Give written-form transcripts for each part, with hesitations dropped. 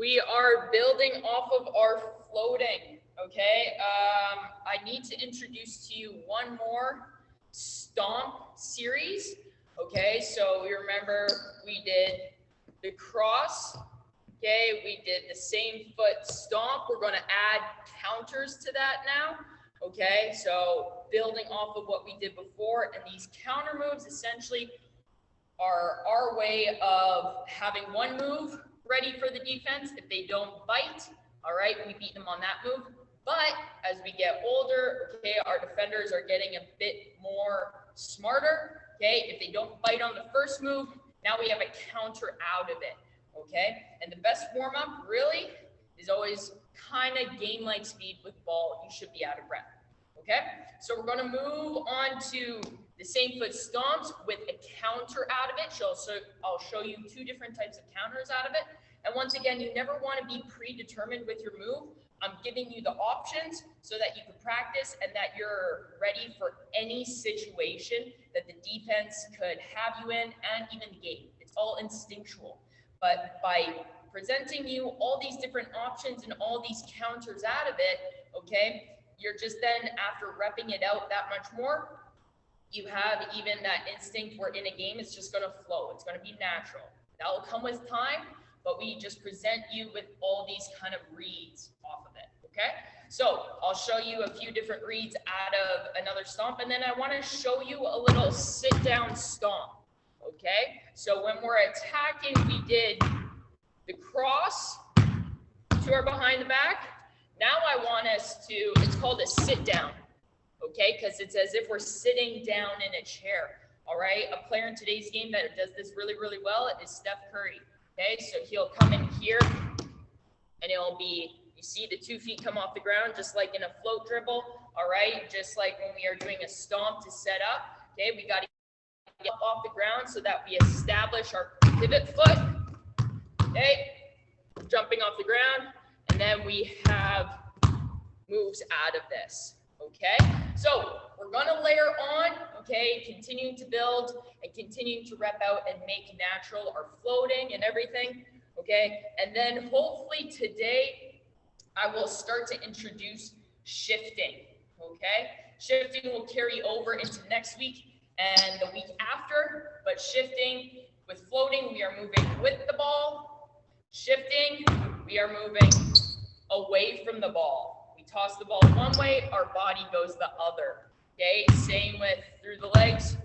We are building off of our floating, okay? I need to introduce to you one more stomp series, okay? So we remember we did the cross, okay? We did the same foot stomp. We're gonna add counters to that now, okay? So building off of what we did before, and these counter moves essentially are our way of having one move ready for the defense. If they don't bite, all right, we beat them on that move. But as we get older, okay, our defenders are getting a bit more smarter, okay? If they don't bite on the first move, now we have a counter out of it, okay? And the best warm-up really is always kind of game-like speed with ball. You should be out of breath, okay? So we're gonna move on to the same foot stomps with a counter out of it. So I'll show you two different types of counters out of it. And once again, you never want to be predetermined with your move. I'm giving you the options so that you can practice and that you're ready for any situation that the defense could have you in and even the game. It's all instinctual. But by presenting you all these different options and all these counters out of it, okay, you're just then, after repping it out that much more, you have even that instinct where in a game, it's just going to flow. It's going to be natural. That will come with time, but we just present you with all these kind of reads off of it, okay? So I'll show you a few different reads out of another stomp, and then I want to show you a little sit-down stomp, okay? So when we're attacking, we did the cross to our behind the back. Now I want us to, it's called a sit-down. Okay, because it's as if we're sitting down in a chair, all right? A player in today's game that does this really, really well is Steph Curry, okay? So he'll come in here, and it'll be, you see the 2 feet come off the ground, just like in a float dribble, all right? Just like when we are doing a stomp to set up, okay? We got to get up off the ground so that we establish our pivot foot, okay? Jumping off the ground, and then we have moves out of this. Okay, so we're gonna layer on, okay, continuing to build and continuing to rep out and make natural our floating and everything, okay? And then hopefully today, I will start to introduce shifting, okay? Shifting will carry over into next week and the week after, but shifting with floating, we are moving with the ball. Shifting, we are moving away from the ball. We toss the ball one way, our body goes the other, okay? Same with through the legs.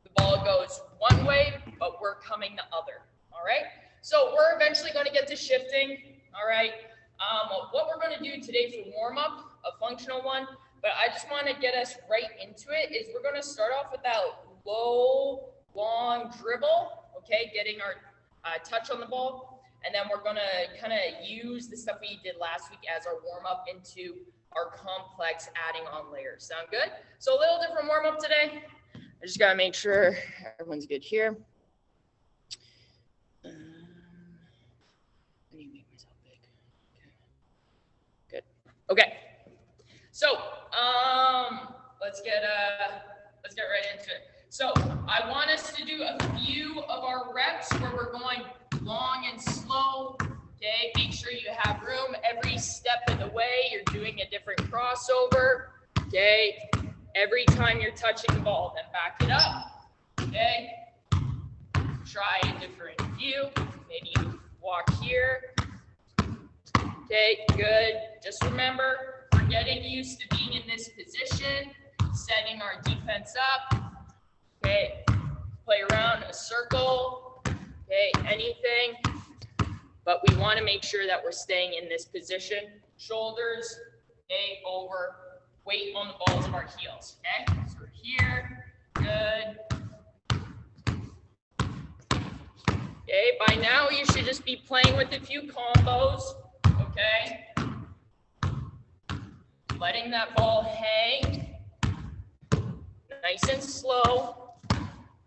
The ball goes one way, but we're coming the other, all right? So we're eventually going to get to shifting, all right? What we're going to do today for warm-up, a functional one, but I just want to get us right into it, is we're going to start off with that low, long dribble, okay? Getting our touch on the ball. And then we're gonna kind of use the stuff we did last week as our warm up into our complex adding on layers. Sound good? So a little different warm up today. I just gotta make sure everyone's good here. I need to make myself big. Okay. Good. Okay. So let's get right into it. So I want us to do a few of our reps where we're going long and slow, okay? Make sure you have room every step of the way. You're doing a different crossover, okay? Every time you're touching the ball, then back it up, okay? Try a different view. Maybe you walk here. Okay, good. Just remember, we're getting used to being in this position, setting our defense up, okay? Play around a circle. Okay, anything, but we want to make sure that we're staying in this position. Shoulders, okay, over, weight on the balls of our heels, okay? So we're here, good. Okay, by now you should just be playing with a few combos, okay? Letting that ball hang, nice and slow,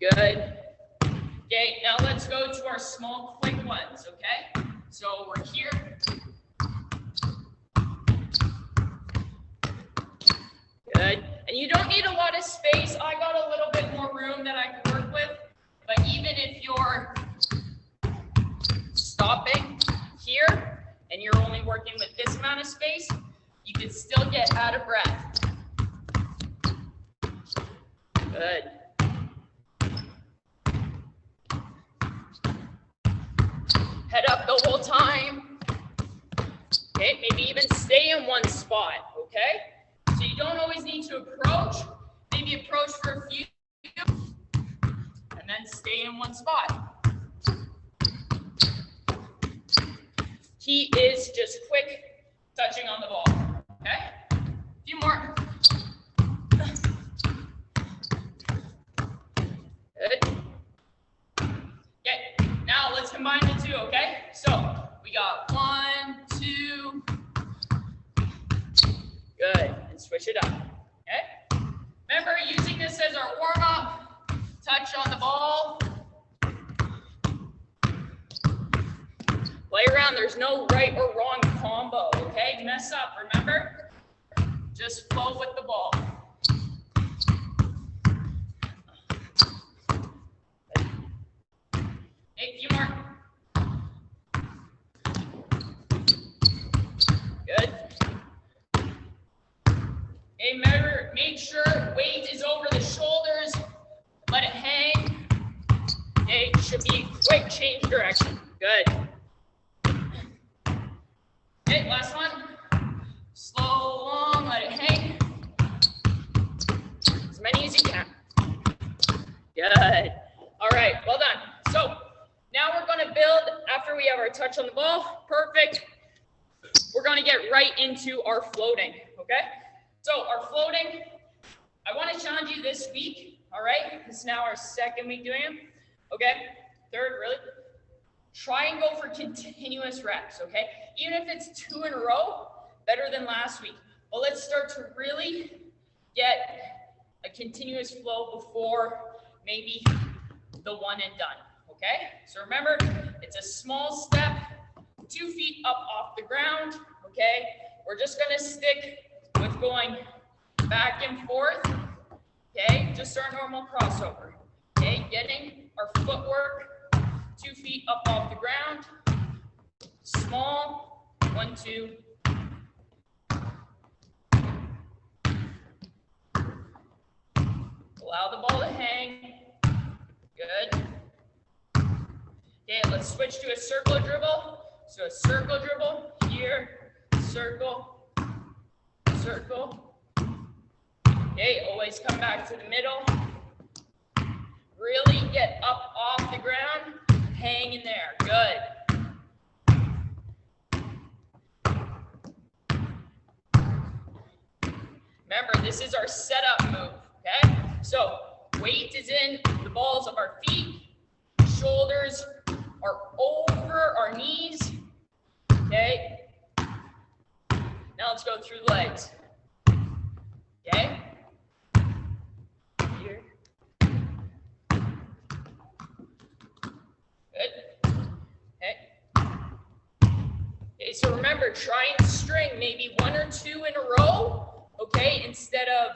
good. Okay, now let's go to our small, quick ones, okay? So we're here. Good. And you don't need a lot of space. I got a little bit more room that I can work with, but even if you're stopping here, working with this amount of space, you can still get out of breath. Good. Head up the whole time. Okay, maybe even stay in one spot, okay? So you don't always need to approach. Maybe approach for a few, and then stay in one spot. Key is just quick touching on the ball, okay? A few more. Good. Okay, now let's combine the two, okay? So we got 1, 2. Good, and switch it up, okay? Remember, using this as our warm-up, touch on the ball. Play around, there's no right or wrong combo, okay? Mess up, remember? Just flow with the ball. A few more. Good. Okay, remember, make sure weight is over the shoulders. Let it hang. Okay, should be quick change direction. Good. Okay, last one. Slow, long, let it hang. As many as you can. Good. All right, well done. So now we're going to build, after we have our touch on the ball, perfect. We're going to get right into our floating, okay? So our floating, I want to challenge you this week, all right? This is now our second week doing them, okay? Third, really. Try and go for continuous reps, okay? Even if it's 2 in a row, better than last week. But let's start to really get a continuous flow before maybe the one and done, okay? So remember, it's a small step, 2 feet up off the ground, okay? We're just gonna stick with going back and forth, okay? Just our normal crossover, okay? Getting our footwork 2 feet up off the ground, small, 1, 2. Allow the ball to hang, good. Okay, let's switch to a circle dribble. So a circle dribble, here, circle, circle. Okay, always come back to the middle. Really get up off the ground, hang in there, good. Remember, this is our setup move, okay? So weight is in the balls of our feet, shoulders are over our knees, okay? Now let's go through the legs, okay? Here. Good. Okay. Okay, so remember, try and string maybe 1 or 2 in a row, okay? Instead of,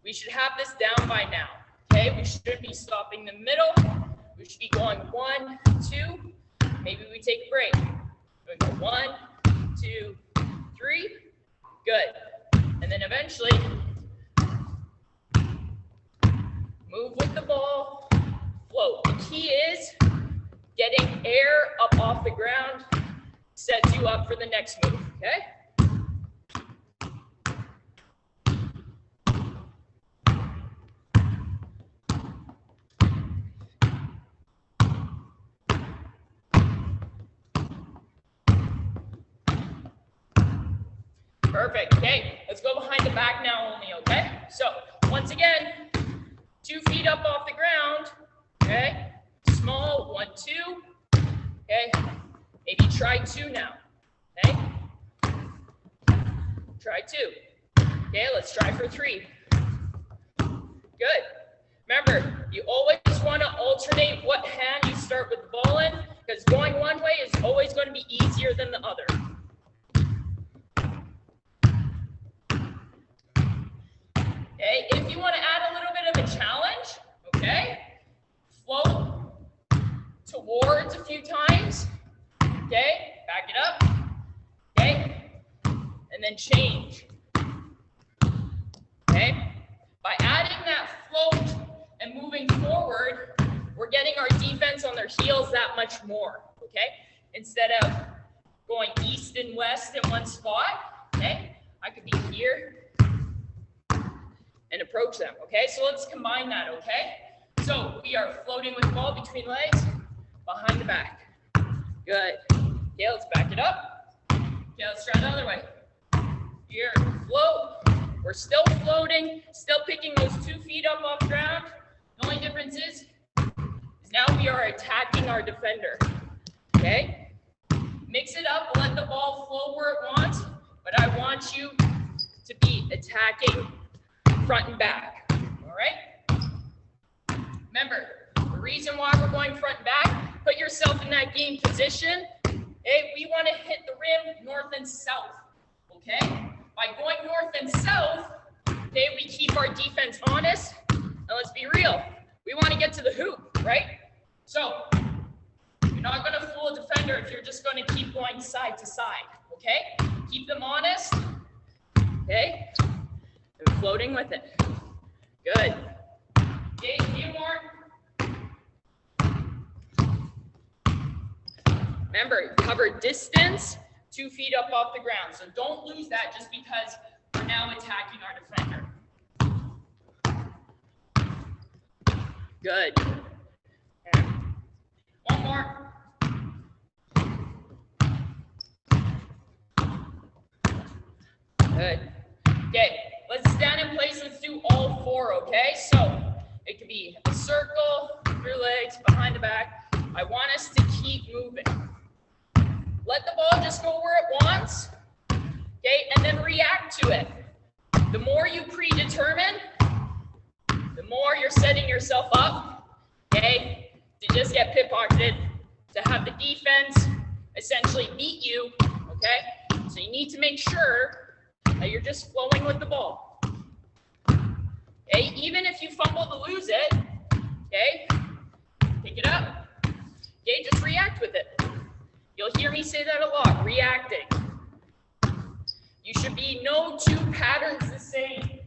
we should have this down by now, okay? We should be stopping the middle. We should be going 1, 2. Maybe we take a break. We go 1, 2, 3. Good. And then eventually, move with the ball, float. The key is getting air up off the ground sets you up for the next move, okay? Perfect, okay, let's go behind the back now only, okay? So, once again, 2 feet up off the ground, okay? Small, 1, 2, okay? Maybe try 2 now, okay? Try 2. Okay, let's try for 3. Good. Remember, you always want to alternate what hand you start with the ball in, because going one way is always going to be easier than the other. Okay, if you want to add a little bit of a challenge, okay, float towards a few times, okay, back it up, then change. Okay? By adding that float and moving forward, we're getting our defense on their heels that much more, okay? Instead of going east and west in one spot, okay? I could be here and approach them, okay? So let's combine that, okay? So we are floating with the ball between legs, behind the back. Good. Okay, let's back it up. Okay, let's try the other way. Here, float. We're still floating, still picking those 2 feet up off the ground. The only difference is now we are attacking our defender, okay? Mix it up, let the ball flow where it wants, but I want you to be attacking front and back, all right? Remember, the reason why we're going front and back, put yourself in that game position. Okay, we want to hit the rim north and south, okay? By going north and south, okay, we keep our defense honest. And let's be real, we want to get to the hoop, right? So, you're not going to fool a defender if you're just going to keep going side to side, okay? Keep them honest, okay? And floating with it. Good. Okay, a few more. Remember, cover distance, 2 feet up off the ground. So don't lose that just because we're now attacking our defender. Good. Okay. One more. Good. Okay, let's stand in place. Let's do all 4, okay? So it could be a circle, through legs, behind the back. I want us to keep moving. Let the ball just go where it wants, okay? And then react to it. The more you predetermine, the more you're setting yourself up, okay, to just get pickpocketed, to have the defense essentially beat you, okay? So you need to make sure that you're just flowing with the ball. Okay, even if you fumble to lose it, okay, pick it up. Okay, just react with it. You'll hear me say that a lot, reacting. You should be no 2 patterns the same.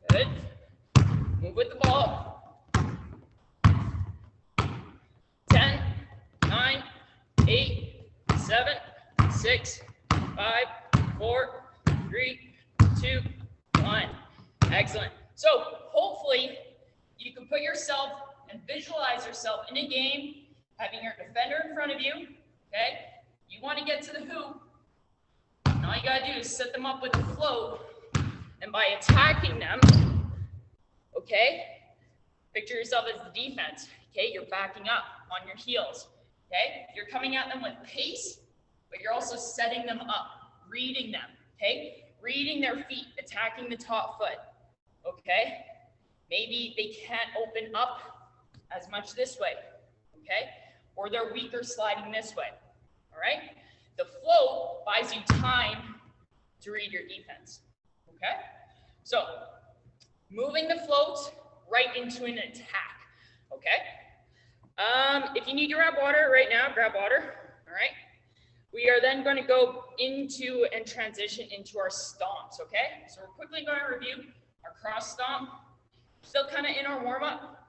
Good. Move with the ball. 10, 9, 8, 7, 6, 5, 4, 3, 2, 1. Excellent. So hopefully you can put yourself and visualize yourself in a game, having your defender in front of you, okay? You want to get to the hoop, and all you got to do is set them up with a float, and by attacking them, okay, picture yourself as the defense, okay? You're backing up on your heels, okay? You're coming at them with pace, but you're also setting them up, reading them, okay? Reading their feet, attacking the top foot, okay? Maybe they can't open up as much this way, okay? Or they're weaker sliding this way, all right? The float buys you time to read your defense, okay? So, moving the float right into an attack, okay? If you need to grab water right now, grab water, all right? We are then going to go into and transition into our stomps, okay? So we're quickly going to review our cross stomp. Still kind of in our warm-up.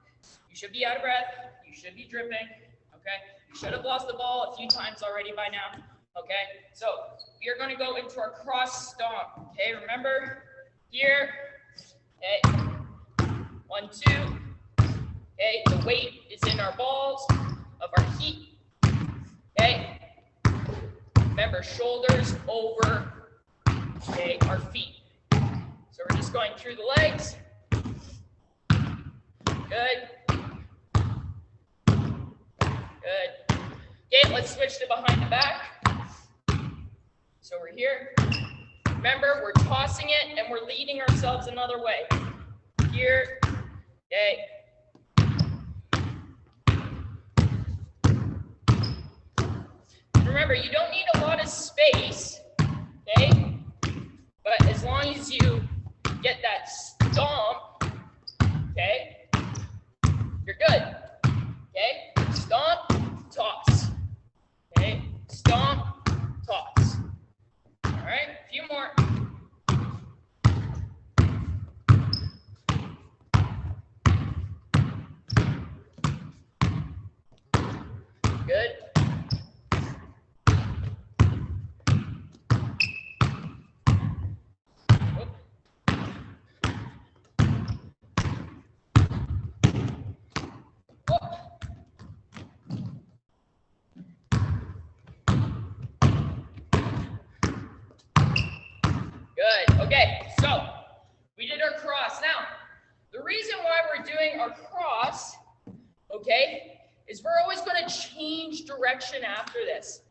You should be out of breath. You should be dripping, okay? You should have lost the ball a few times already by now, okay? So we are going to go into our cross stomp, okay? Remember, here, okay, 1, 2, okay? The weight is in our balls of our feet, okay? Remember, shoulders over, okay, our feet. So we're just going through the legs. Good. Good. Okay, let's switch to behind the back. So we're here. Remember, we're tossing it and we're leading ourselves another way. Here. Okay. remember, you don't need a lot of space, okay? But as long as you get that stomp, okay, you're good, okay? Stomp, toss, okay? Stomp, toss. All right, a few more. Good. Good. Okay, so we did our cross. Now, the reason why we're doing our cross, okay, is we're always going to change direction after this.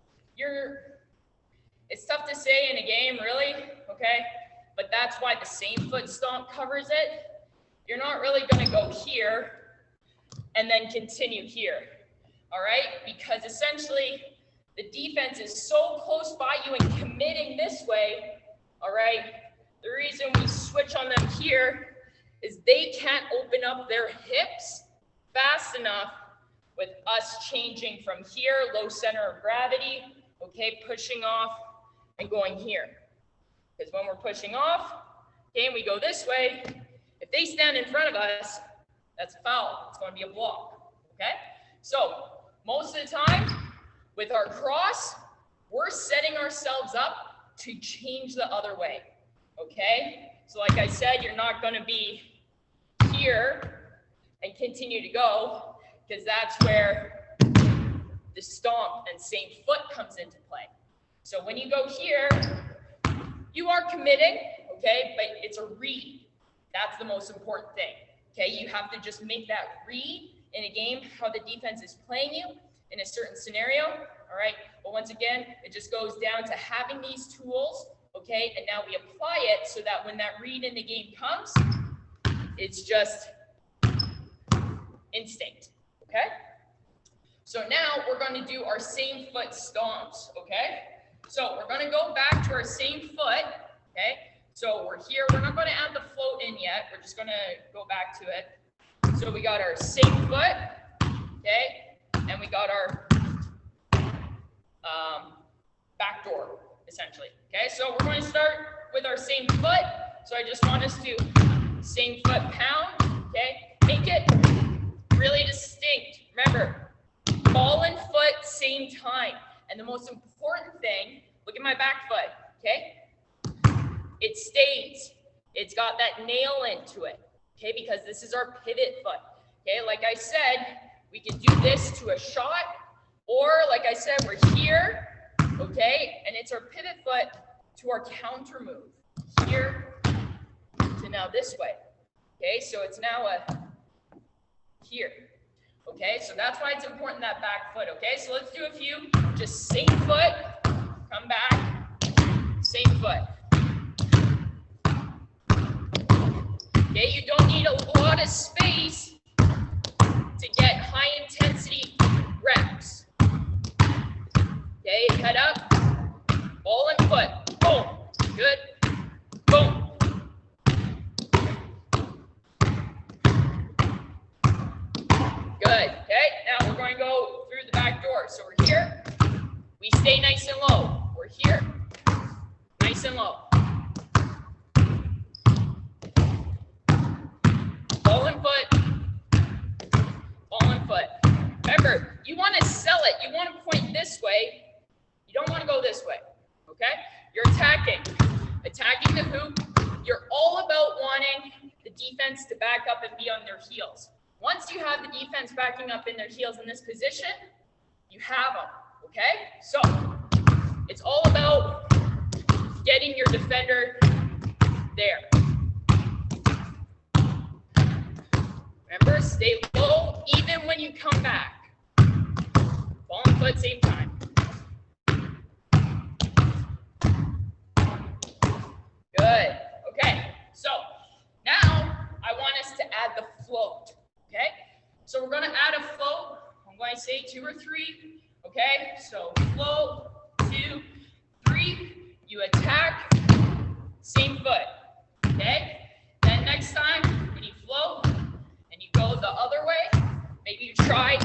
It's tough to say in a game, really, okay, but that's why the same foot stomp covers it. You're not really going to go here and then continue here, all right, because essentially the defense is so close by you and committing this way. All right, the reason we switch on them here is they can't open up their hips fast enough with us changing from here, low center of gravity, okay, pushing off and going here. Because when we're pushing off, okay, and we go this way, if they stand in front of us, that's a foul. It's going to be a block, okay? So most of the time with our cross, we're setting ourselves up to change the other way, okay? So like I said, you're not going to be here and continue to go, because that's where the stomp and same foot comes into play. So when you go here, you are committing, okay, but it's a read. That's the most important thing, okay? You have to just make that read in a game, how the defense is playing you in a certain scenario, all right? But once again, it just goes down to having these tools, okay? And now we apply it so that when that read in the game comes, it's just instinct, okay? So now we're going to do our same foot stomps, okay? So we're going to go back to our same foot, okay? So we're here. We're not going to add the float in yet. We're just going to go back to it. So we got our same foot, okay? And we got our back door, essentially. Okay, so we're going to start with our same foot. So I just want us to same foot pound, okay? Make it really distinct. Remember, ball and foot, same time. And the most important thing, look at my back foot, okay? It stays. It's got that nail into it, okay? Because this is our pivot foot, okay? Like I said, we can do this to a shot, or like I said, we're here, okay? And it's our pivot foot to our counter move, here to now this way, okay? So it's now a here, okay? So that's why it's important, that back foot, okay? So let's do a few, just same foot, come back, same foot. Okay, you don't need a lot of space to get high intensity reps. Okay, head up, ball and foot, boom, good, boom. Good, okay, now we're going to go through the back door. So we're here, we stay nice and low. We're here, nice and low. Ball and foot, ball and foot. Remember, you want to sell it. You want to point this way. You don't want to go this way, okay? You're attacking the hoop. You're all about wanting the defense to back up and be on their heels. Once you have the defense backing up in their heels in this position, you have them, okay? So it's all about getting your defender there. Remember, stay low even when you come back. Ball and foot, same time. Good. Okay. So now I want us to add the float. Okay. So we're going to add a float. I'm going to say 2 or 3. okay? So float, 2, 3, you attack, same foot, okay? Then next time, when you float and you go the other way, maybe you try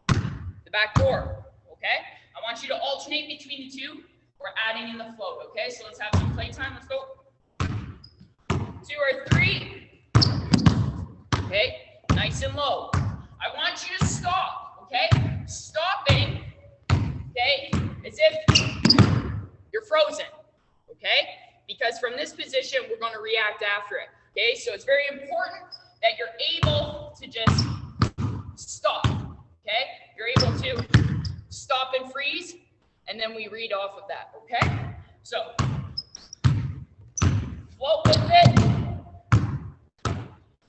the back door, okay? I want you to alternate between the two. We're adding in the float, okay? So let's have some playtime. Let's go. 2 or 3. Okay, nice and low. I want you to stop, okay? Stopping, okay, as if you're frozen, okay? Because from this position, we're going to react after it, okay? So it's very important that you're able to just stop, okay? You're able to stop and freeze, and then we read off of that, okay? So, float with it.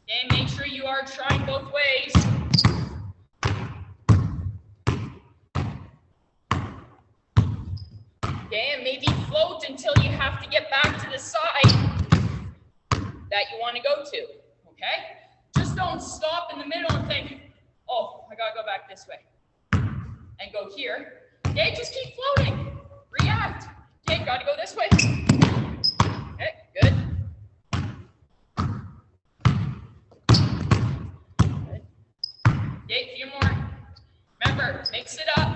Okay, make sure you are trying both ways. Okay, and maybe float until you have to get back to the side that you want to go to, okay? Just don't stop in the middle and think, oh, I gotta go back this way, and go here. Okay, just keep floating. React. Okay, gotta go this way. Okay, good. Good. Okay, a few more. Remember, mix it up.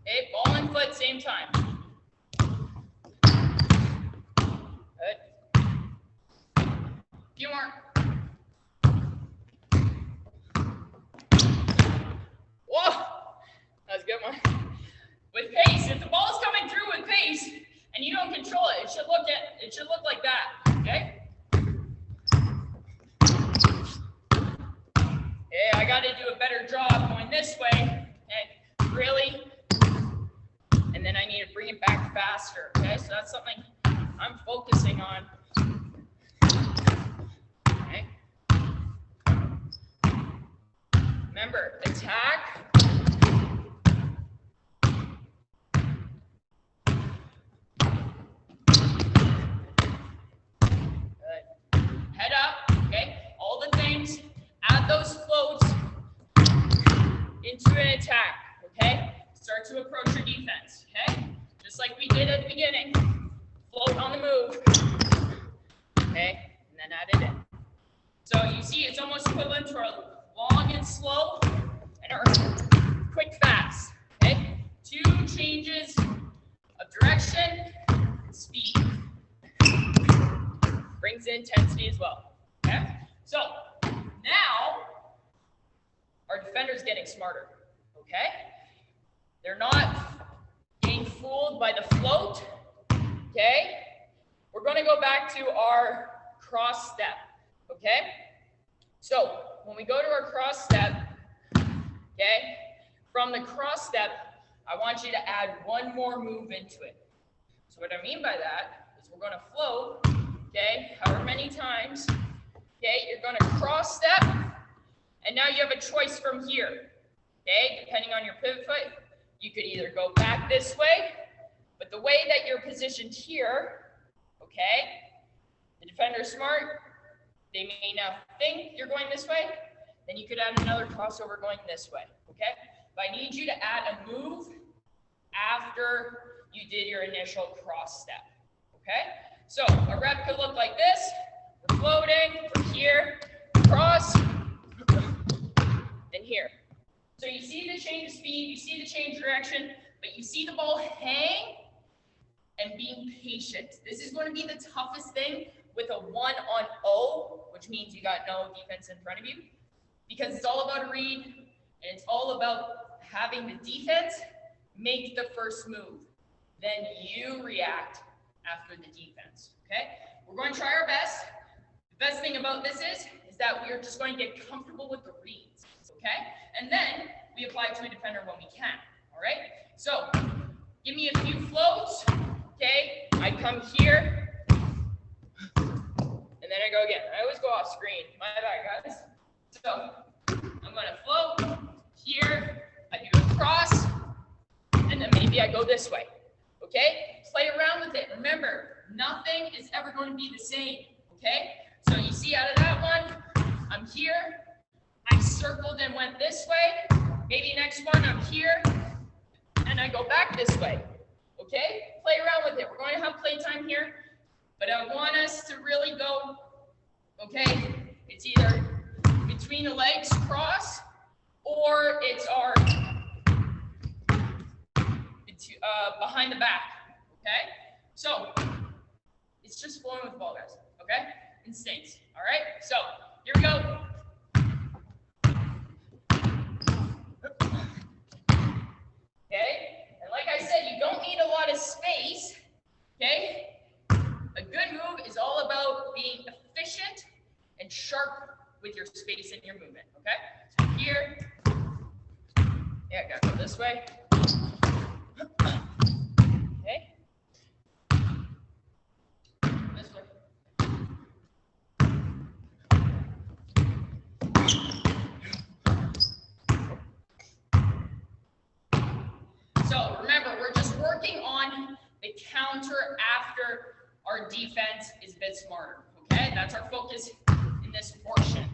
Okay, ball and foot, same time. Good. A few more. Whoa, that was a good one. With pace, if the ball is coming through with pace and you don't control it, it should look like that. Okay? Okay, I got to do a better job going this way. Okay, really? And then I need to bring it back faster. Okay, so that's something I'm focusing on. Okay. Remember, attack. Good. Head up, okay? All the things, add those floats into an attack, okay? Start to approach your defense, okay? Just like we did at the beginning. Float on the move, okay? And then add it in. So you see, it's almost equivalent to our long and slow and our quick fast, okay? 2 changes of direction and speed. Brings in intensity as well, okay? So now our defender's getting smarter, okay? They're not getting fooled by the float, okay? We're gonna go back to our cross step, okay? So when we go to our cross step, okay, from the cross step, I want you to add one more move into it. So what I mean by that is we're gonna float, okay, however many times, okay, you're gonna cross step, and now you have a choice from here, okay, depending on your pivot foot. You could either go back this way, but the way that you're positioned here, okay, the defender's smart, they may now think you're going this way, then you could add another crossover going this way, okay? But I need you to add a move after you did your initial cross step, okay? So a rep could look like this. We're floating from here, cross, and here. So you see the change of speed, you see the change of direction, but you see the ball hang and being patient. This is going to be the toughest thing with a 1-on-0, which means you got no defense in front of you, because it's all about a read, and it's all about having the defense make the first move. Then you react after the defense, okay? We're going to try our best. The best thing about this is that we are just going to get comfortable with the reads, okay? And then we apply it to a defender when we can, all right? So give me a few floats, okay? I come here, and then I go again. I always go off screen. My bad, guys. So I'm going to float here. I do a cross, and then maybe I go this way, okay? Play around with it. Remember, nothing is ever going to be the same, okay? So you see out of that one, I'm here, Maybe next one, I'm here, and I go back this way. Okay? Play around with it. We're going to have playtime here, but I want us to really go, okay? It's either between the legs cross, or it's our behind the back, okay? So it's just flowing with the ball, guys, okay? Instincts, all right? So here we go. Okay, and like I said, you don't need a lot of space, okay? A good move is all about being efficient and sharp with your space and your movement, okay? So here, yeah, gotta go this way. Okay. This way. So remember, we're just working on the counter after our defense is a bit smarter, okay? That's our focus in this portion.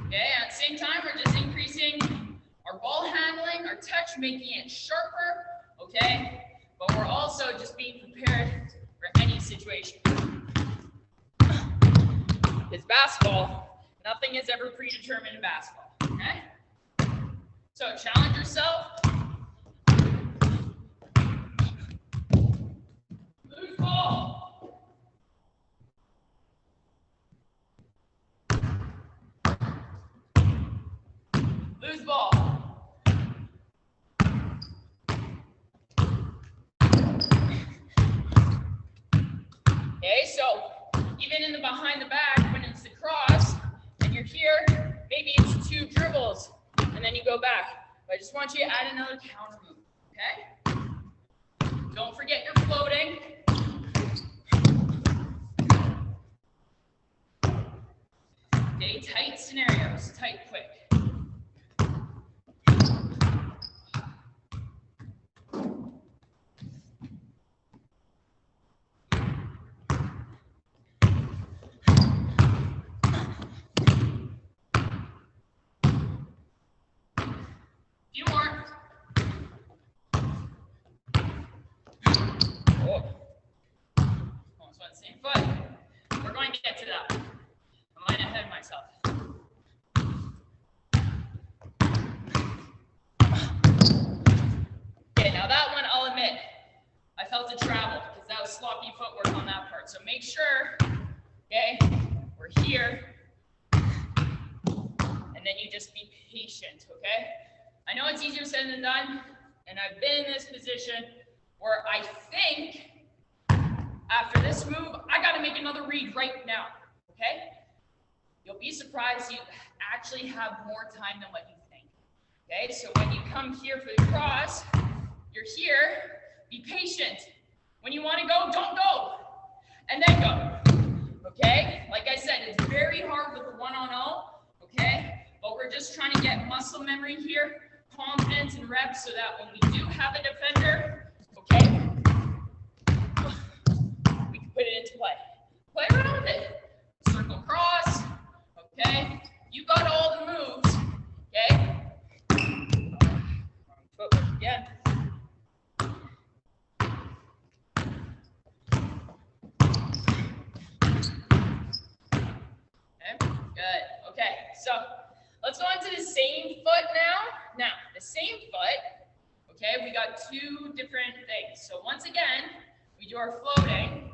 Okay, at the same time, we're just increasing our ball handling, our touch, making it sharper, okay? But we're also just being prepared for any situation. It's basketball. Nothing is ever predetermined in basketball, okay? So challenge yourself. Loose ball. Loose ball. Okay, so even in the behind the back, when it's the cross, and you're here, maybe it's 2 dribbles, and then you go back. But I just want you to add another counter move, okay? Don't forget your floating. Okay, tight scenarios, tight quick. Same foot. We're going to get to that. I might ahead myself. Okay, now that one, I'll admit, I felt it travel because that was sloppy footwork on that part. So make sure, okay, we're here, and then you just be patient, okay? I know it's easier said than done, and I've been in this position where I think after this move, I got to make another read right now, okay? You'll be surprised you actually have more time than what you think, okay? So when you come here for the cross, you're here, be patient. When you want to go, don't go, and then go, okay? Like I said, it's very hard with the 1-on-0, okay? But we're just trying to get muscle memory here, confidence and reps so that when we do have a defender, okay, put it into play. Play around with it. Circle cross. Okay. You got all the moves. Okay. Footwork again. Okay. Good. Okay. So let's go into the same foot now. Now, the same foot. Okay. We got 2 different things. So once again, we do our floating.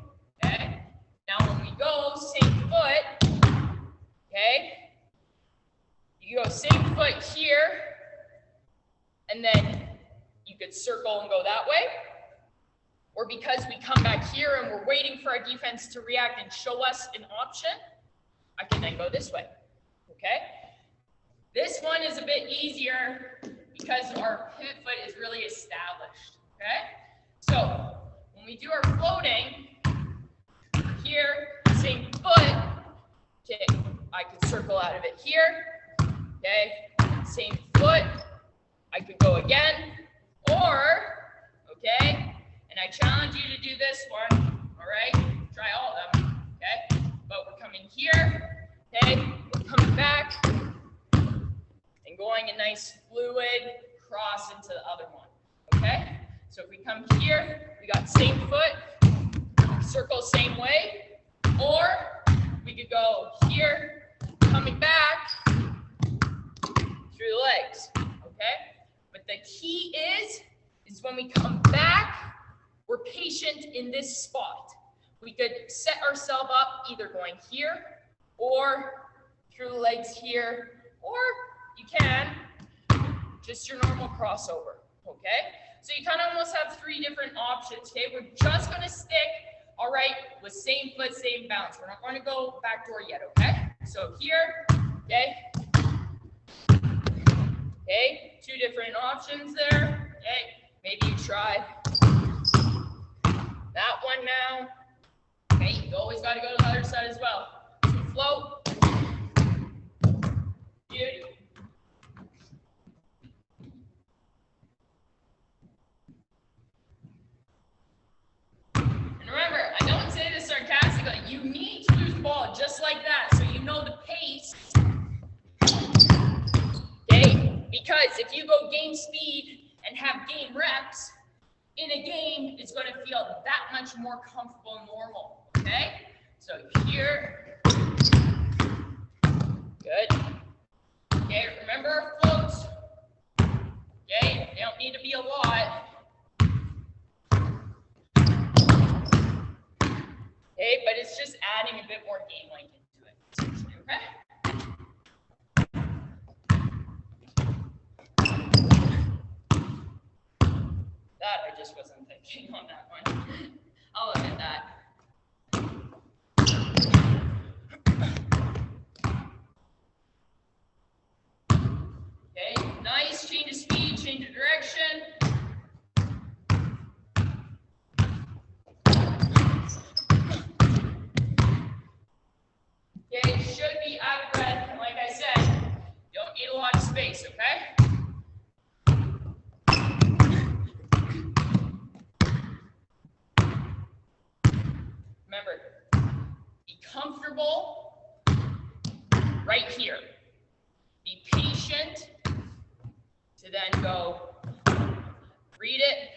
Okay, now when we go same foot, okay, you go same foot here, and then you could circle and go that way. Or because we come back here and we're waiting for our defense to react and show us an option, I can then go this way, okay? This one is a bit easier because our pivot foot is really established, okay? So when we do our floating, here, same foot, okay, I could circle out of it here, okay, same foot, I could go again, or, okay, and I challenge you to do this one, all right, try all of them, okay, but we're coming here, okay, we're coming back, nice fluid cross into the other one, okay? So if we come here, we got same foot, circle same way, or we could go here, coming back through the legs, okay? But the key is when we come back, we're patient in this spot. We could set ourselves up either going here or through the legs here, or you can just your normal crossover, okay? So you kind of almost have three different options, okay? We're just gonna stick, all right, with same foot, same bounce. We're not going to go backdoor yet, okay? So here, okay? Okay, two different options there, okay? Maybe you try that one now. Okay, you always got to go to the other side as well. So float. Beauty. And remember, I don't say this sarcastically. You need to lose ball just like that, so you know the pace. Okay, because if you go gain speed and have gain reps in a game, it's going to feel that much more comfortable and normal. Okay, so here, good. Okay, remember our floats. Okay, they don't need to be a lot. Okay, but it's just adding a bit more game length into it. Okay. That I just wasn't thinking on that one. I'll admit that. Okay, nice, change of speed, change of direction. Okay, should be out of breath, and like I said, you don't need a lot of space, okay? Remember, be comfortable right here. Be patient to then go read it,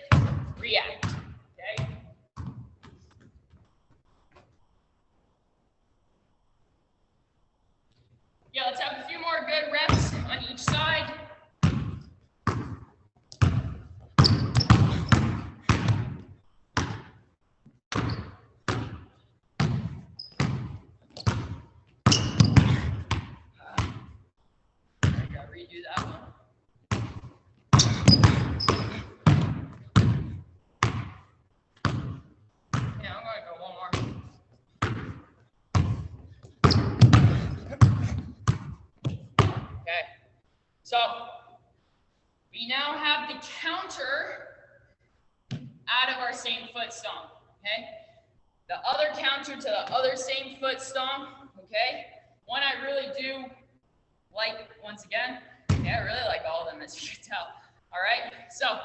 react, okay? Yeah, let's have a few more good reps on each side. I gotta redo that one. Yeah, I'm gonna go one more. Okay, so we now have the counter out of our same foot stomp, okay? The other counter to the other same foot stomp, okay? One I really do like, once again, okay, I really like all of them, as you can tell. All right, so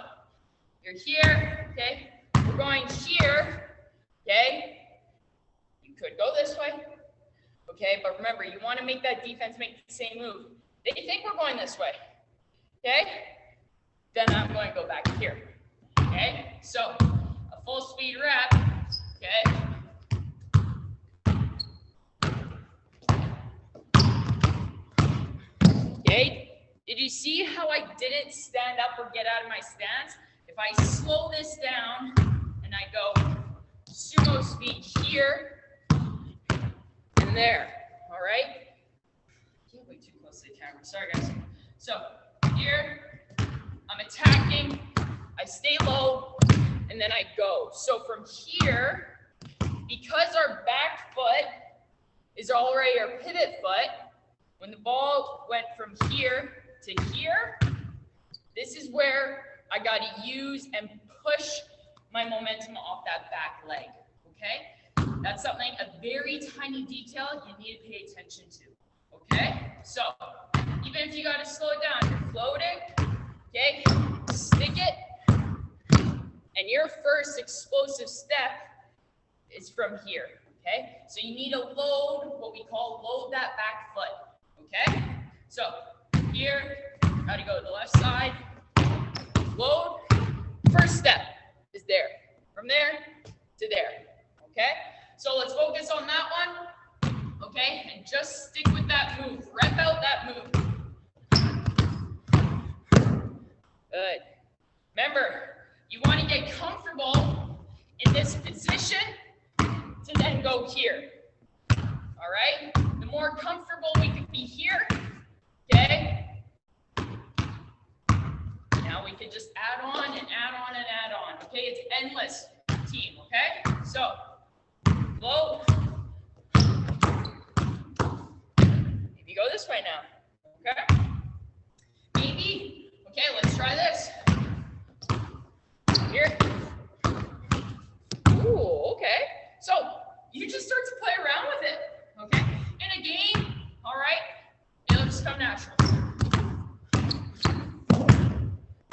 you're here, okay? We're going here, okay? You could go this way, okay? But remember, you want to make that defense make the same move. They think we're going this way, okay? Then I'm going to go back here, okay? So a full speed rep, okay? Okay, did you see how I didn't stand up or get out of my stance? If I slow this down and I go sumo speed here and there, all right? I can't wait too close to the camera, sorry guys. So here, I'm attacking, I stay low, and then I go. So from here, because our back foot is already our pivot foot, when the ball went from here to here, this is where I got to use and push my momentum off that back leg, okay? That's something, a very tiny detail you need to pay attention to, okay? So even if you got to slow it down, you're floating, okay? Stick it, and your first explosive step is from here, okay? So you need to load, what we call load that back foot. Okay, so here, Gotta go to the left side. Load. First step is there. From there to there. Okay? So let's focus on that one. Okay? And just stick with that move. Rep out that move. Good. Remember, you want to get comfortable in this position to then go here. All right? The more comfortable we can be here, okay? Now we can just add on and add on and add on, okay? It's endless, team, okay? So, low. Maybe go this way now, okay? Maybe, okay, let's try this. Here. Ooh, okay. So, you just start to play around with it, okay? In a game, all right, it'll just come natural.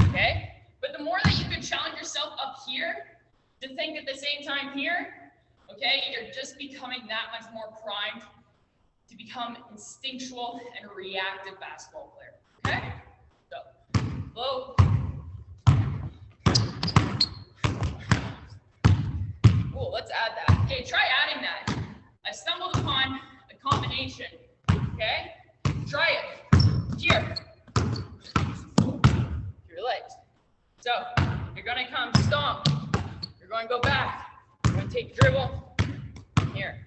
Okay? But the more that you can challenge yourself up here to think at the same time here, okay, you're just becoming that much more primed to become instinctual and reactive basketball player. Okay? So, low. Cool, let's add that. Okay, try adding that. I stumbled upon a combination. Okay? Try it. Here. Your legs. So, you're going to come stomp. You're going to go back. You're going to take dribble. Here.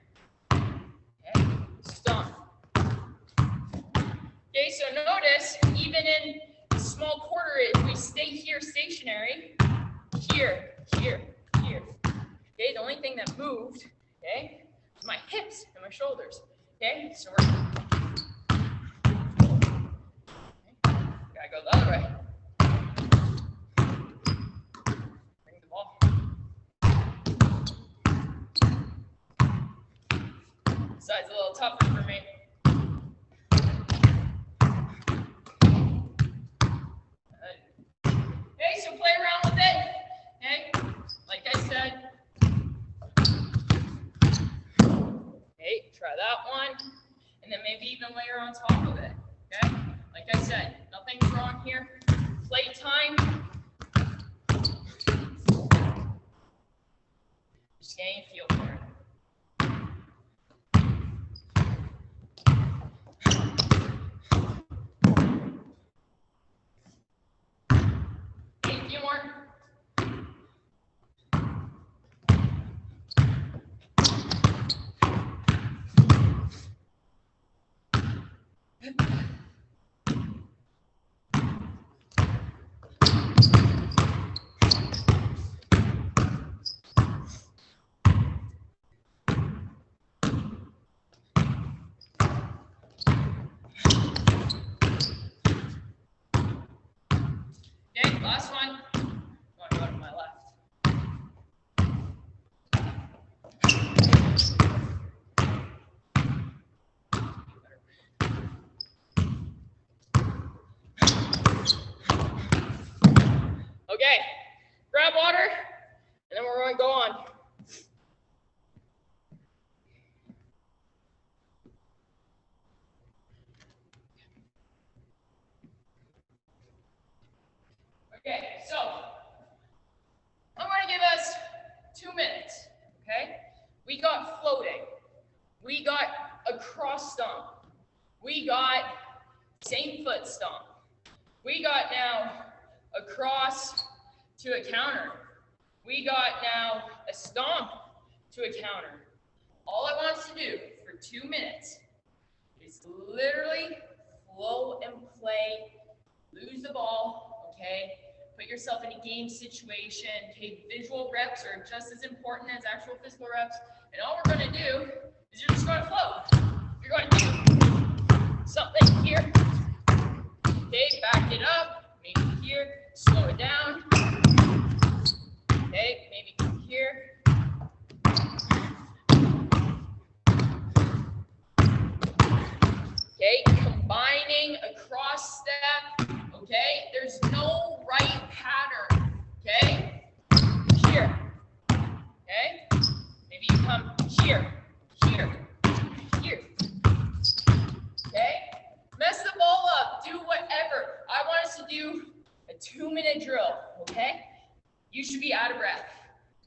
Okay? Stomp. Okay, so notice, even in small quarter, if we stay here stationary, here, here, here. Okay, the only thing that moved, okay, is my hips and my shoulders. Okay, so we're gotta go the other way. Bring the ball. This side's a little tougher for me. Okay, so play around with it. Okay, like I said. Okay, try that one, and then maybe even layer on top of it, okay? Like I said, nothing's wrong here. Play time. Just getting a feel for it. Okay, a few more. Okay, last one. I'm going to go to my left. Okay, grab water, and then we're going to go on. Okay, so I'm going to give us 2 minutes, okay? We got floating. We got a cross stomp. We got same foot stomp. We got now a cross to a counter. We got now a stomp to a counter. All I want to do for 2 minutes is literally flow and play, lose the ball, okay? Put yourself in a game situation, okay? Visual reps are just as important as actual physical reps. And all we're gonna do is you're just gonna float. You're going to do something here. Okay, back it up, maybe here, slow it down. Okay, maybe come here. Okay, combining a cross step. Okay, there's no right pattern. Okay, here. Okay, maybe you come here, here, here. Okay, mess the ball up, do whatever. I I want us to do a 2-minute drill, okay? You should be out of breath.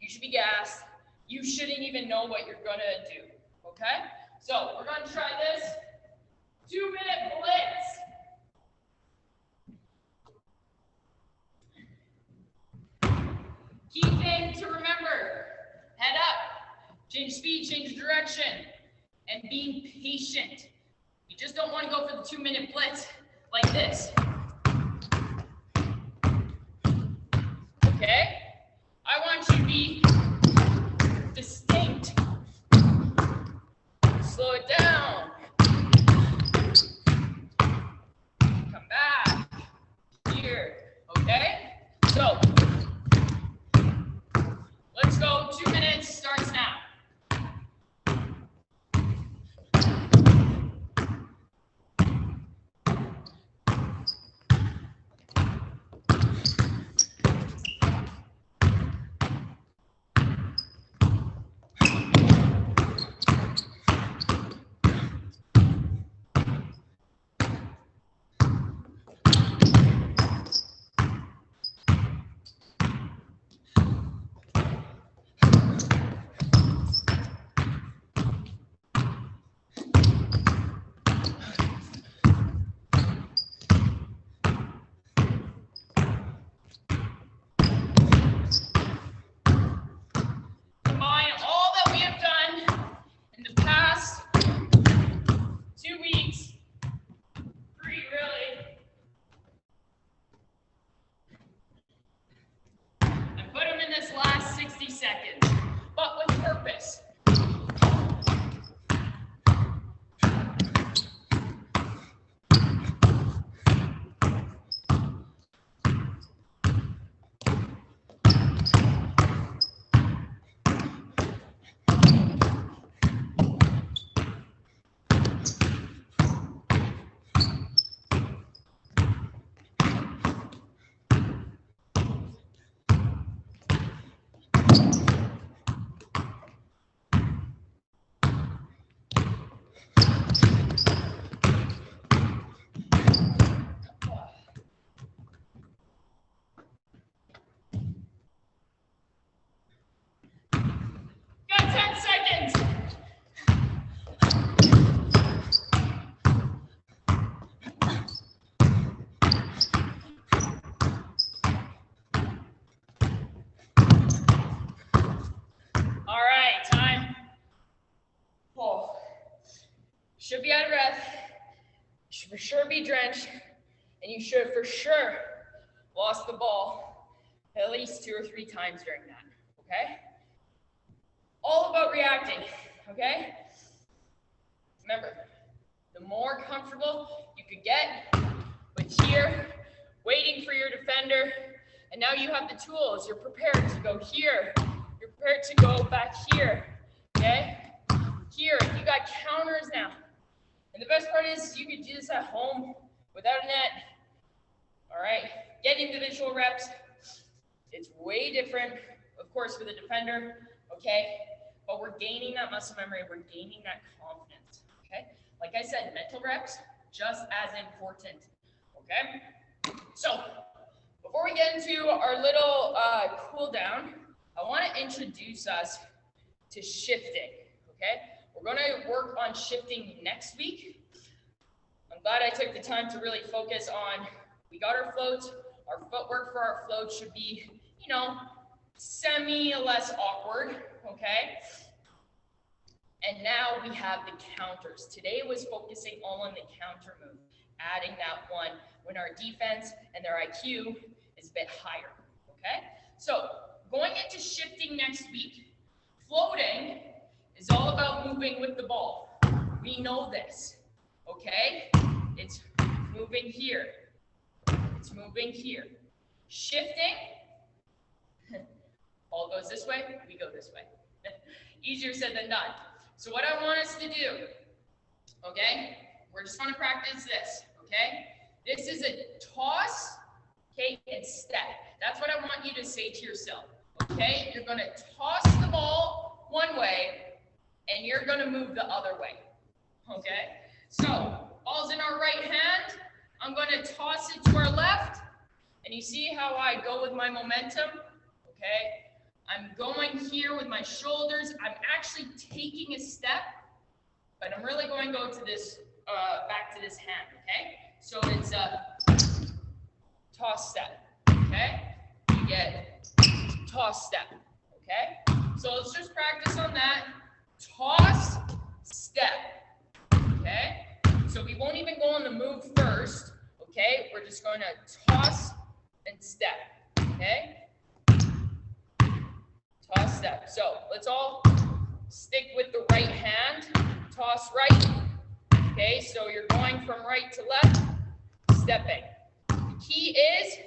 You should be gassed. You shouldn't even know what you're gonna do, okay? So we're gonna try this 2-minute blitz. Key thing to remember, head up, change speed, change direction, and being patient. You just don't want to go for the 2-minute blitz like this. Okay? I want you to be distinct. Slow it down. Come back. Here. Okay? So, let's go. 2 minutes starts now. Should be out of breath, you should for sure be drenched, and you should for sure lost the ball at least 2 or 3 times during that, okay? All about reacting, okay? Remember, the more comfortable you could get with here, waiting for your defender, and now you have the tools. You're prepared to go here. You're prepared to go back here, okay? Here, you got counters now. And the best part is you could do this at home without a net. All right, get individual reps. It's way different, of course, for the defender, okay? But we're gaining that muscle memory. We're gaining that confidence, okay? Like I said, mental reps, just as important, okay? So, before we get into our little cool down, I want to introduce us to shifting, okay? We're going to work on shifting next week. I'm glad I took the time to really focus on, we got our floats, our footwork for our floats should be, you know, less awkward, okay? And now we have the counters. Today was focusing all on the counter move, adding that one when our defense and their IQ is a bit higher, okay? So going into shifting next week, floating is all about moving with the ball. We know this, okay? It's moving here. It's moving here. Shifting, ball goes this way, we go this way. Easier said than done. So what I want us to do, okay? We're just gonna practice this, okay? This is a toss, okay, and step. That's what I want you to say to yourself, okay? You're gonna toss the ball one way, and you're gonna move the other way, okay? So, ball's in our right hand, I'm going to toss it to our left. And you see how I go with my momentum? Okay. I'm going here with my shoulders. I'm actually taking a step, but I'm really going to go to this, back to this hand, okay? So it's a toss step, okay? You get toss step, okay? So let's just practice on that. Toss, step, okay? So we won't even go on the move first, okay? We're just going to toss and step, okay? Toss, step. So let's all stick with the right hand. Toss right. Okay, so you're going from right to left, stepping. The key is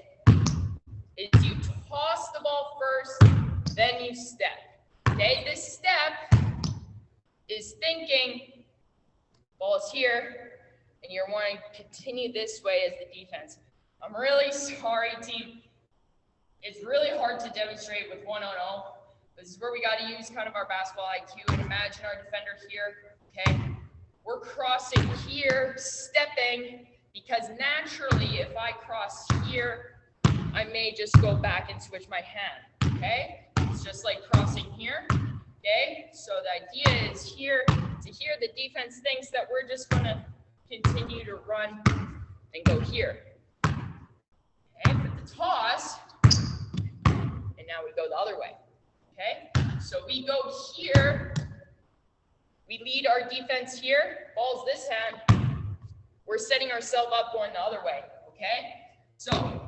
you toss the ball first, then you step. Okay, this step is thinking, ball is here, and you're wanting to continue this way as the defense. I'm really sorry, team. It's really hard to demonstrate with 1-on-0. This is where we got to use kind of our basketball IQ and imagine our defender here, okay? We're crossing here, stepping, because naturally, if I cross here, I may just go back and switch my hand, okay? It's just like crossing here, okay? So the idea is here, the defense thinks that we're just going to continue to run and go here. Okay, put the toss, and now we go the other way. Okay, so we go here, we lead our defense here, ball's this hand, we're setting ourselves up going the other way, okay? So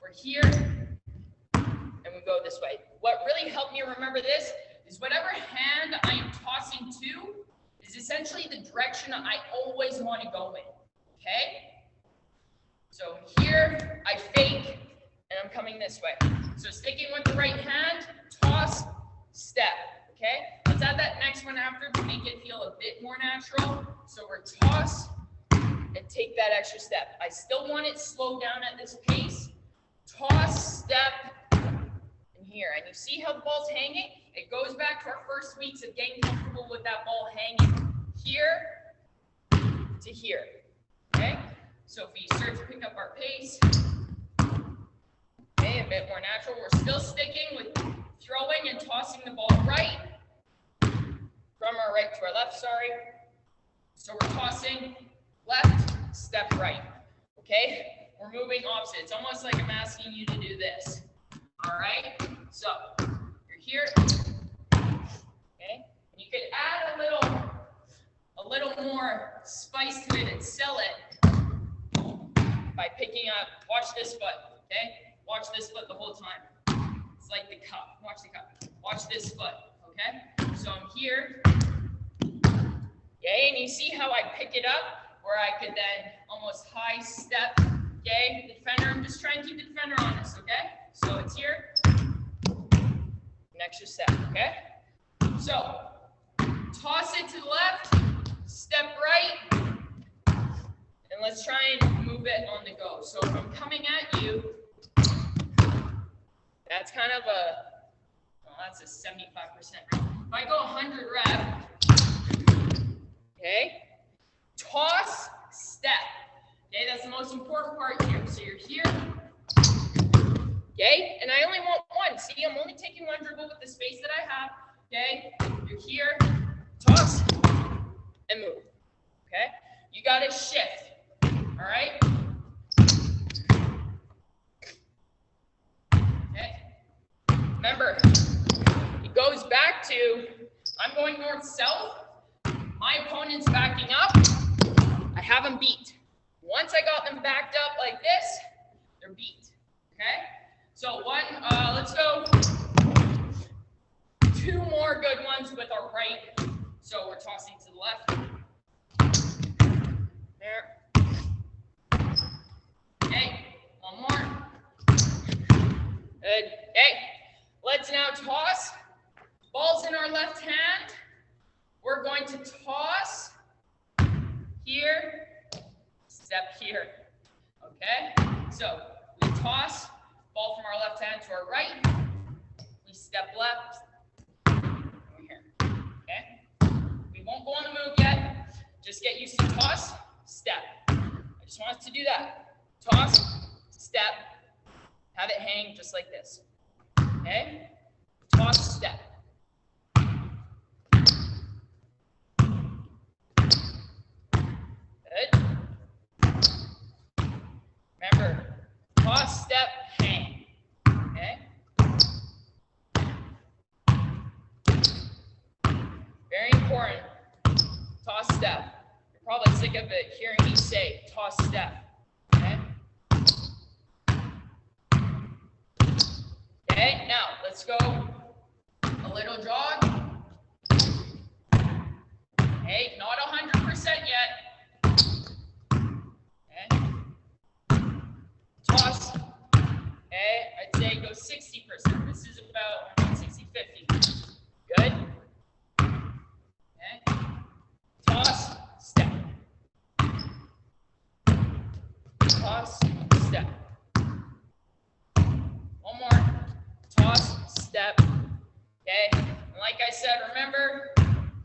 we're here, and we go this way. What really helped me remember this is whatever hand I am tossing to is essentially the direction I always want to go in, okay? So here, I fake, and I'm coming this way. So sticking with the right hand, toss, step, okay? Let's add that next one after to make it feel a bit more natural. So we're toss and take that extra step. I still want it slowed down at this pace. Toss, step, and here. And you see how the ball's hanging? It goes back to our first weeks of getting comfortable with that ball hanging here to here, okay? So if we start to pick up our pace, okay, a bit more natural. We're still sticking with throwing and tossing the ball right, from our right to our left, sorry. So we're tossing left, step right, okay? We're moving opposite. It's almost like I'm asking you to do this, all right? So you're here, okay? And you could add a little more spice to it and sell it by picking up, watch this foot, okay? Watch this foot the whole time. It's like the cup. Watch the cup. Watch this foot, okay? So I'm here, okay? And you see how I pick it up, where I could then almost high step, okay? The defender, I'm just trying to keep the defender honest, okay? So it's here, an extra step, okay? So toss it to the left, step right, and let's try and move it on the go. So if I'm coming at you, that's kind of that's a 75%. If I go 100 rep, okay, toss, step. Okay, that's the most important part here. So you're here, okay, and I only want one. See, I'm only taking one dribble with the space that I have, okay? You're here, toss, and move, okay? You got to shift, all right? Remember, it goes back to, I'm going north-south, my opponent's backing up, I have them beat. Once I got them backed up like this, they're beat, okay? So let's go 2 more good ones with our right. So we're tossing to the left. There. Okay, one more. Good, okay. Let's now toss. Ball's in our left hand. We're going to toss here, step here, okay? So we toss, ball from our left hand to our right. We step left, over here, okay? We won't go on the move yet. Just get used to toss, step. I Just want us to do that. Toss, step, have it hang just like this. Okay? Toss, step. Good. Remember, toss, step, hang. Okay? Very important. Toss, step. You're probably sick of it hearing me say toss, step. Okay? Okay, now let's go a little jog. Okay, not 100% yet. Okay. Toss. Okay, I'd say go 60%. This is about 60-50. Good. Okay. Toss, step. Toss, step. One more. Toss, step. Okay. And like I said, remember,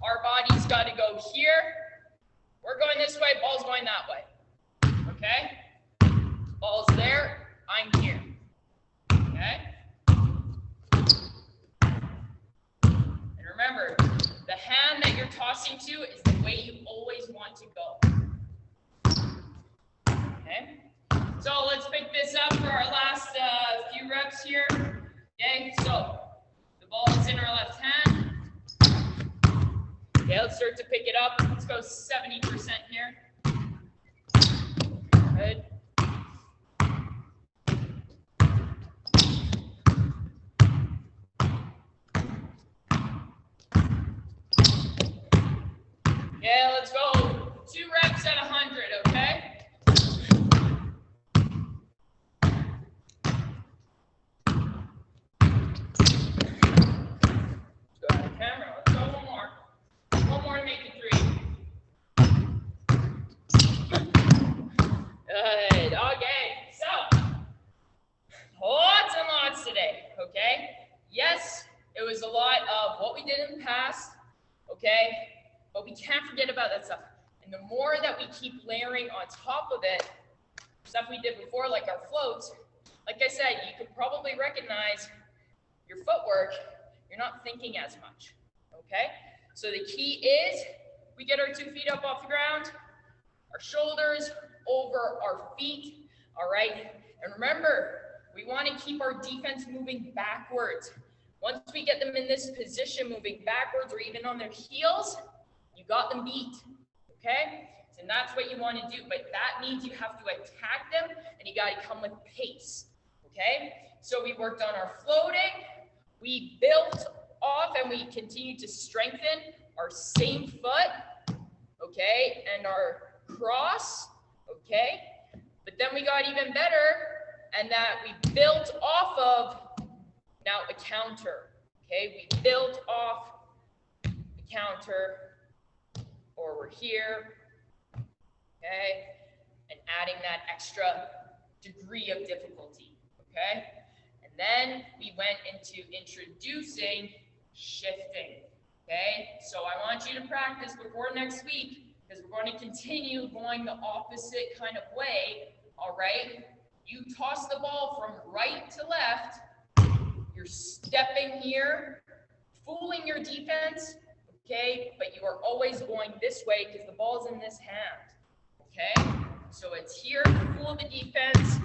our body's got to go here. We're going this way, ball's going that way. Okay? Ball's there, I'm here. Okay? And remember, the hand that you're tossing to is the way you always want to go. Okay? So let's pick this up for our last few reps here. Okay, so the ball is in our left hand. Okay, let's start to pick it up. Let's go 70% here. Good. Yeah, let's go 2 reps at 100, okay? Camera, let's go one more. One more to make it 3. Good. Okay, so lots and lots today, okay? Yes, it was a lot of what we did in the past, okay? But we can't forget about that stuff. And the more that we keep layering on top of it, stuff we did before, like our floats, like I said, you can probably recognize your footwork. You're not thinking as much, okay? So the key is we get our 2 feet up off the ground, our shoulders over our feet, all right? And remember, we want to keep our defense moving backwards. Once we get them in this position, moving backwards or even on their heels, you got them beat, okay? And that's what you want to do, but that means you have to attack them and you got to come with pace, okay? So we worked on our floating. We built off and we continue to strengthen our same foot, okay, and our cross, okay? But then we got even better and that we built off of now a counter, okay? We built off the counter, or we're here, okay? And adding that extra degree of difficulty, okay? And then we went into introducing shifting, okay? So I want you to practice before next week because we're going to continue going the opposite kind of way, all right? You toss the ball from right to left. You're stepping here, fooling your defense, okay? But you are always going this way because the ball's in this hand, okay? So it's here, fool the defense,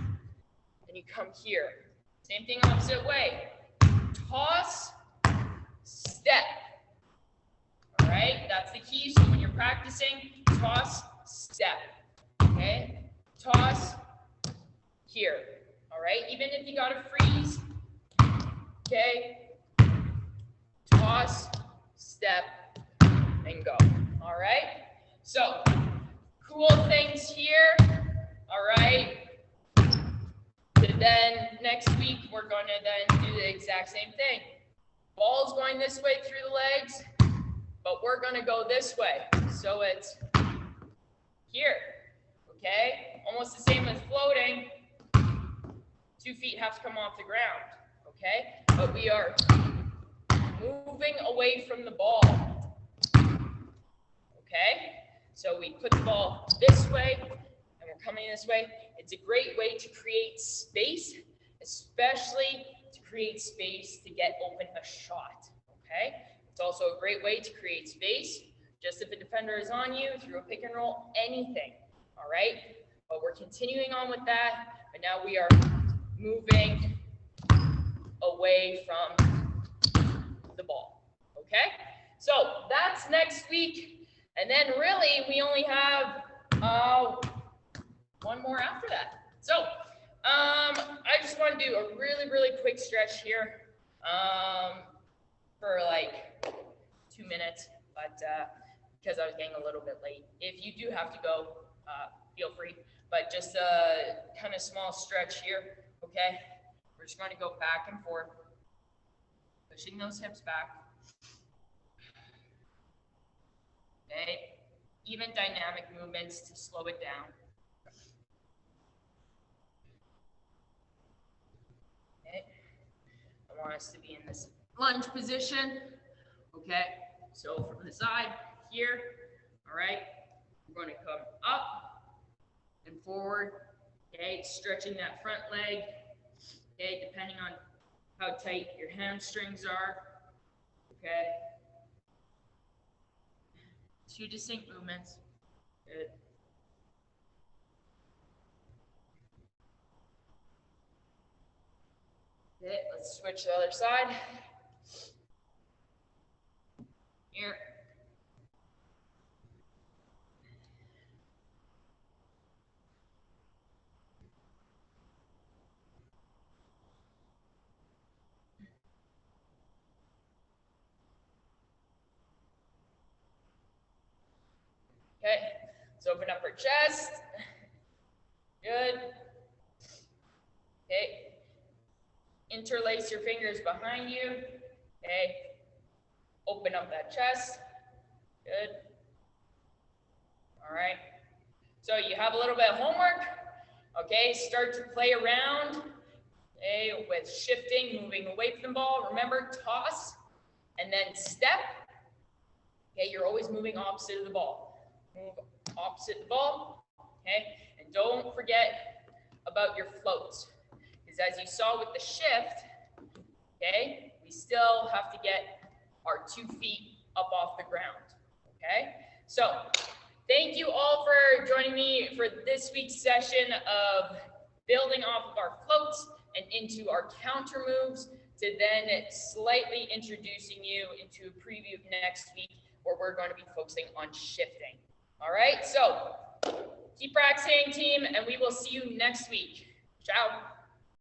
and you come here. Same thing opposite way. Toss, step. All right, that's the key. So when you're practicing, toss, step. Okay, toss, here. All right, even if you got to freeze, okay, toss, step, and go. All right, so cool things here. All right. Then next week, we're going to then do the exact same thing. Ball's going this way through the legs, but we're going to go this way. So it's here, okay? Almost the same as floating. 2 feet have to come off the ground, okay? But we are moving away from the ball, okay? So we put the ball this way, and we're coming this way. It's a great way to create space, especially to create space to get open a shot, okay? It's also a great way to create space, just if a defender is on you, through a pick and roll, anything, all right? But we're continuing on with that, but now we are moving away from the ball, okay? So that's next week, and then really we only have one more after that. So I just want to do a really quick stretch here for like 2 minutes, but because I was getting a little bit late. If you do have to go, feel free, but just a kind of small stretch here, okay? We're just going to go back and forth, pushing those hips back. Okay, even dynamic movements to slow it down. Okay, I want us to be in this lunge position. Okay, so from the side here, all right, we're going to come up and forward. Okay, stretching that front leg. Okay, depending on how tight your hamstrings are. Okay. 2 distinct movements. Good. Okay, let's switch to the other side. Here. Okay, let's open up our chest. Good. Okay. Interlace your fingers behind you. Okay. Open up that chest. Good. All right. So you have a little bit of homework. Okay, start to play around. Okay, with shifting, moving away from the ball. Remember, toss and then step. Okay, you're always moving opposite of the ball. Move opposite the ball. Okay, and don't forget about your floats. Because as you saw with the shift, okay, we still have to get our 2 feet up off the ground. Okay, so thank you all for joining me for this week's session of building off of our floats and into our counter moves, to then slightly introducing you into a preview of next week where we're going to be focusing on shifting. All right, so keep practicing, team, and we will see you next week. Ciao.